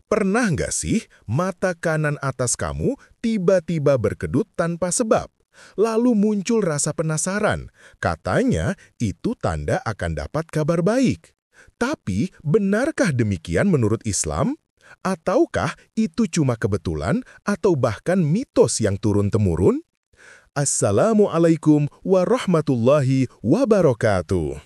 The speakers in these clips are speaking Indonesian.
Pernah nggak sih mata kanan atas kamu tiba-tiba berkedut tanpa sebab? Lalu muncul rasa penasaran. Katanya itu tanda akan dapat kabar baik. Tapi benarkah demikian menurut Islam? Ataukah itu cuma kebetulan atau bahkan mitos yang turun-temurun? Assalamualaikum warahmatullahi wabarakatuh.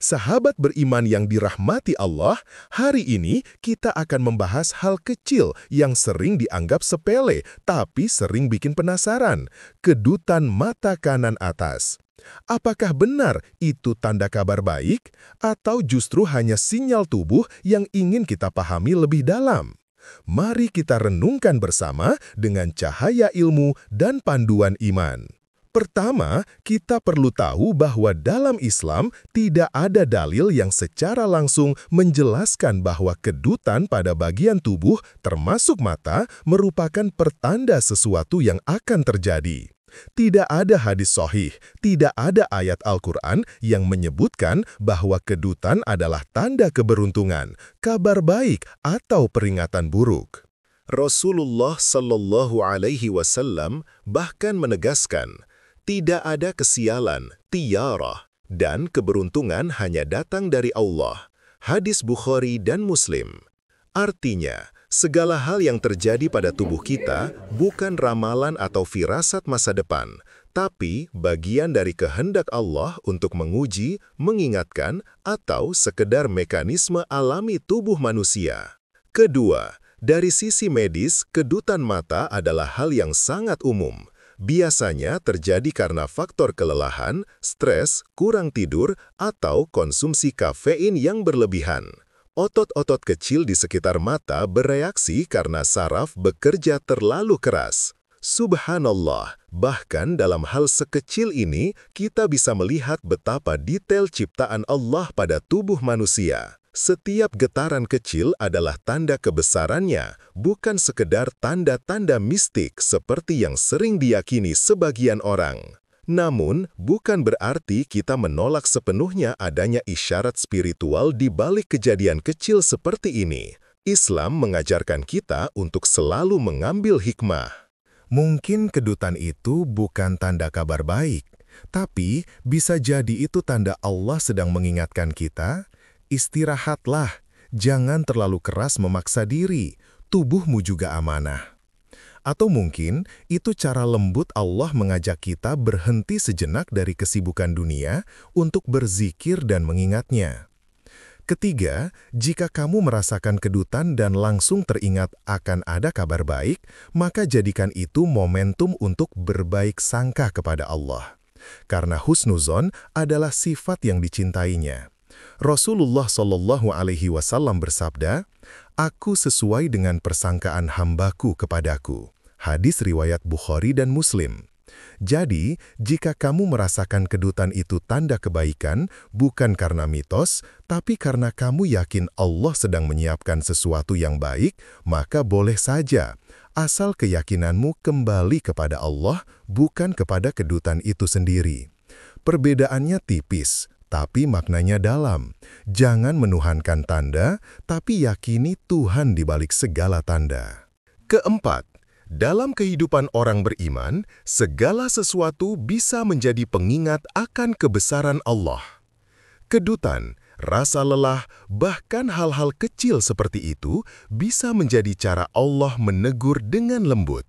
Sahabat beriman yang dirahmati Allah, hari ini kita akan membahas hal kecil yang sering dianggap sepele, tapi sering bikin penasaran. Kedutan mata kanan atas. Apakah benar itu tanda kabar baik, atau justru hanya sinyal tubuh yang ingin kita pahami lebih dalam? Mari kita renungkan bersama dengan cahaya ilmu dan panduan iman. Pertama, kita perlu tahu bahwa dalam Islam tidak ada dalil yang secara langsung menjelaskan bahwa kedutan pada bagian tubuh, termasuk mata, merupakan pertanda sesuatu yang akan terjadi. Tidak ada hadis sahih, tidak ada ayat Al-Quran yang menyebutkan bahwa kedutan adalah tanda keberuntungan, kabar baik, atau peringatan buruk. Rasulullah Shallallahu Alaihi Wasallam bahkan menegaskan, tidak ada kesialan, tiarah, dan keberuntungan hanya datang dari Allah. Hadis Bukhari dan Muslim. Artinya, segala hal yang terjadi pada tubuh kita bukan ramalan atau firasat masa depan, tapi bagian dari kehendak Allah untuk menguji, mengingatkan, atau sekedar mekanisme alami tubuh manusia. Kedua, dari sisi medis, kedutan mata adalah hal yang sangat umum. Biasanya terjadi karena faktor kelelahan, stres, kurang tidur, atau konsumsi kafein yang berlebihan. Otot-otot kecil di sekitar mata bereaksi karena saraf bekerja terlalu keras. Subhanallah, bahkan dalam hal sekecil ini, kita bisa melihat betapa detail ciptaan Allah pada tubuh manusia. Setiap getaran kecil adalah tanda kebesarannya, bukan sekedar tanda-tanda mistik seperti yang sering diyakini sebagian orang. Namun, bukan berarti kita menolak sepenuhnya adanya isyarat spiritual di balik kejadian kecil seperti ini. Islam mengajarkan kita untuk selalu mengambil hikmah. Mungkin kedutan itu bukan tanda kabar baik, tapi bisa jadi itu tanda Allah sedang mengingatkan kita, istirahatlah, jangan terlalu keras memaksa diri, tubuhmu juga amanah. Atau mungkin itu cara lembut Allah mengajak kita berhenti sejenak dari kesibukan dunia untuk berzikir dan mengingatnya. Ketiga, jika kamu merasakan kedutan dan langsung teringat akan ada kabar baik, maka jadikan itu momentum untuk berbaik sangka kepada Allah. Karena husnuzon adalah sifat yang dicintainya. Rasulullah Shallallahu Alaihi Wasallam bersabda, "Aku sesuai dengan persangkaan hambaku kepadaku." Hadis riwayat Bukhari dan Muslim. Jadi, jika kamu merasakan kedutan itu tanda kebaikan, bukan karena mitos, tapi karena kamu yakin Allah sedang menyiapkan sesuatu yang baik, maka boleh saja, asal keyakinanmu kembali kepada Allah, bukan kepada kedutan itu sendiri. Perbedaannya tipis, tapi maknanya dalam. Jangan menuhankan tanda, tapi yakini Tuhan di balik segala tanda. Keempat, dalam kehidupan orang beriman, segala sesuatu bisa menjadi pengingat akan kebesaran Allah. Kedutan, rasa lelah, bahkan hal-hal kecil seperti itu bisa menjadi cara Allah menegur dengan lembut.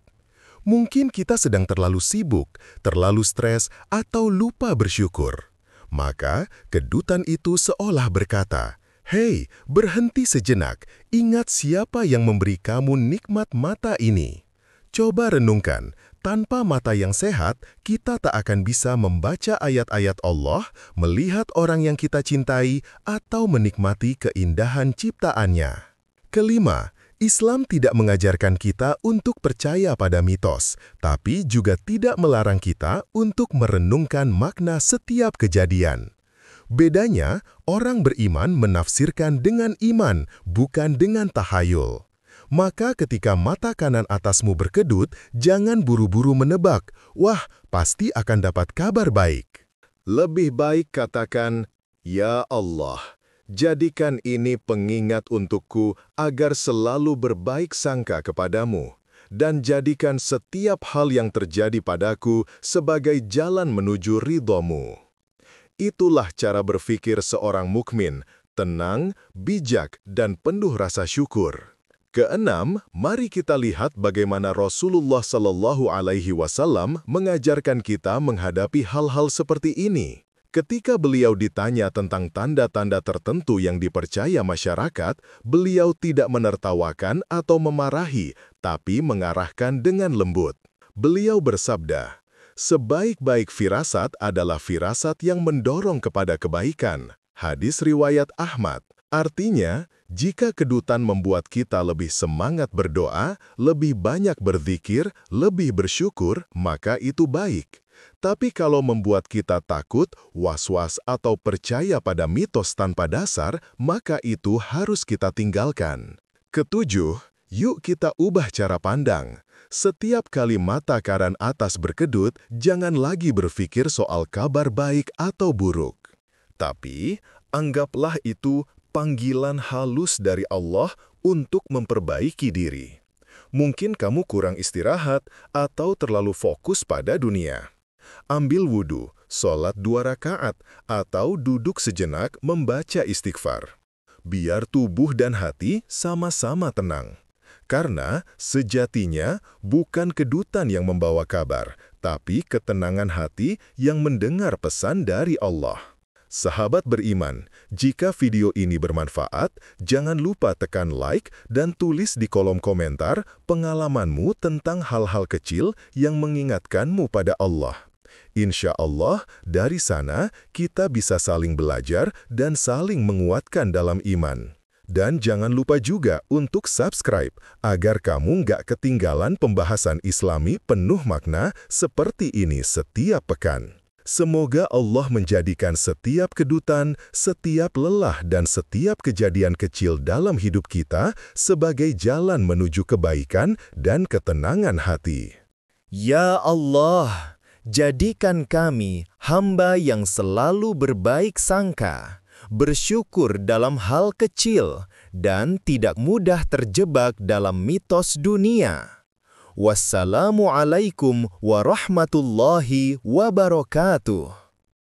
Mungkin kita sedang terlalu sibuk, terlalu stres, atau lupa bersyukur. Maka, kedutan itu seolah berkata, "Hei, berhenti sejenak, ingat siapa yang memberi kamu nikmat mata ini." Coba renungkan, tanpa mata yang sehat, kita tak akan bisa membaca ayat-ayat Allah, melihat orang yang kita cintai, atau menikmati keindahan ciptaannya. Kelima, Islam tidak mengajarkan kita untuk percaya pada mitos, tapi juga tidak melarang kita untuk merenungkan makna setiap kejadian. Bedanya, orang beriman menafsirkan dengan iman, bukan dengan tahayul. Maka ketika mata kanan atasmu berkedut, jangan buru-buru menebak, wah, pasti akan dapat kabar baik. Lebih baik katakan, "Ya Allah, Jadikan ini pengingat untukku agar selalu berbaik sangka kepadamu, dan jadikan setiap hal yang terjadi padaku sebagai jalan menuju ridhamu. Itulah cara berpikir seorang mukmin, tenang, bijak, dan penuh rasa syukur. Keenam, mari kita lihat bagaimana Rasulullah Shallallahu Alaihi Wasallam mengajarkan kita menghadapi hal-hal seperti ini. Ketika beliau ditanya tentang tanda-tanda tertentu yang dipercaya masyarakat, beliau tidak menertawakan atau memarahi, tapi mengarahkan dengan lembut. Beliau bersabda, "Sebaik-baik firasat adalah firasat yang mendorong kepada kebaikan." Hadis riwayat Ahmad. Artinya, jika kedutan membuat kita lebih semangat berdoa, lebih banyak berzikir, lebih bersyukur, maka itu baik. Tapi kalau membuat kita takut, was-was, atau percaya pada mitos tanpa dasar, maka itu harus kita tinggalkan. Ketujuh, yuk kita ubah cara pandang. Setiap kali mata kanan atas berkedut, jangan lagi berpikir soal kabar baik atau buruk. Tapi, anggaplah itu panggilan halus dari Allah untuk memperbaiki diri. Mungkin kamu kurang istirahat atau terlalu fokus pada dunia. Ambil wudhu, sholat 2 rakaat, atau duduk sejenak membaca istighfar. Biar tubuh dan hati sama-sama tenang. Karena sejatinya bukan kedutan yang membawa kabar, tapi ketenangan hati yang mendengar pesan dari Allah. Sahabat beriman, jika video ini bermanfaat, jangan lupa tekan like dan tulis di kolom komentar pengalamanmu tentang hal-hal kecil yang mengingatkanmu pada Allah. Insya Allah, dari sana kita bisa saling belajar dan saling menguatkan dalam iman. Dan jangan lupa juga untuk subscribe, agar kamu nggak ketinggalan pembahasan Islami penuh makna seperti ini setiap pekan. Semoga Allah menjadikan setiap kedutan, setiap lelah, dan setiap kejadian kecil dalam hidup kita sebagai jalan menuju kebaikan dan ketenangan hati. Ya Allah, jadikan kami hamba yang selalu berbaik sangka, bersyukur dalam hal kecil, dan tidak mudah terjebak dalam mitos dunia. Wassalamualaikum warahmatullahi wabarakatuh.